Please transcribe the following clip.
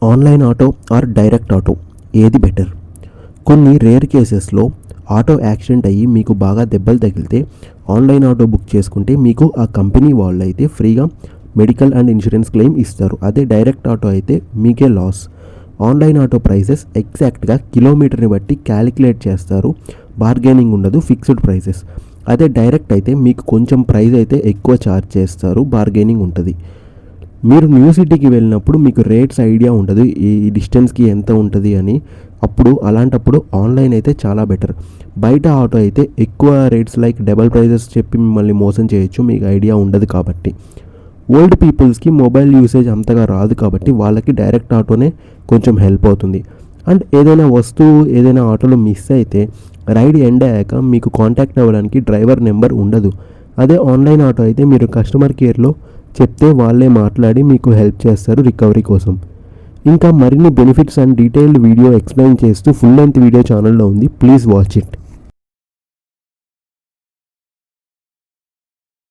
Online auto or direct auto ఏది better? కొన్ని rare కేసెస్లో ఆటో యాక్సిడెంట్ అయ్యి మీకు బాగా దెబ్బలు తగిలితే ఆన్లైన్ ఆటో బుక్ చేసుకుంటే మీకు ఆ కంపెనీ వాళ్ళు అయితే ఫ్రీగా మెడికల్ అండ్ ఇన్సూరెన్స్ క్లెయిమ్ ఇస్తారు. అదే డైరెక్ట్ ఆటో అయితే మీకే లాస్. ఆన్లైన్ ఆటో ప్రైసెస్ ఎగ్జాక్ట్గా కిలోమీటర్ని బట్టి క్యాలిక్యులేట్ చేస్తారు. బార్గెనింగ్ ఉండదు, ఫిక్స్డ్ ప్రైసెస్. అదే డైరెక్ట్ అయితే మీకు కొంచెం ప్రైస్ అయితే ఎక్కువ ఛార్జ్ చేస్తారు, బార్గెనింగ్ ఉంటుంది. మీరు న్యూ సిటీకి వెళ్ళినప్పుడు మీకు రేట్స్ ఐడియా ఉండదు, ఈ డిస్టెన్స్కి ఎంత ఉంటుంది అని. అలాంటప్పుడు ఆన్లైన్ అయితే చాలా బెటర్. బయట ఆటో అయితే ఎక్కువ రేట్స్ లైక్ డబల్ ప్రైజెస్ చెప్పి మిమ్మల్ని మోసం చేయొచ్చు, మీకు ఐడియా ఉండదు కాబట్టి. ఓల్డ్ పీపుల్స్కి మొబైల్ యూసేజ్ అంతగా రాదు కాబట్టి వాళ్ళకి డైరెక్ట్ ఆటోనే కొంచెం హెల్ప్ అవుతుంది. అండ్ ఏదైనా వస్తువు ఏదైనా ఆటోలో మిస్ అయితే రైడ్ ఎండ్ అయ్యాక మీకు కాంటాక్ట్ అవ్వడానికి డ్రైవర్ నెంబర్ ఉండదు. అదే ఆన్లైన్ ఆటో అయితే మీరు కస్టమర్ కేర్లో చెప్తే వాళ్ళే మాట్లాడి మీకు హెల్ప్ చేస్తారు రికవరీ కోసం. ఇంకా మరిన్ని benefits and detailed video explain చేస్తూ ఫుల్ లెంత్ వీడియో ఛానల్లో ఉంది, ప్లీజ్ వాచ్ ఇట్.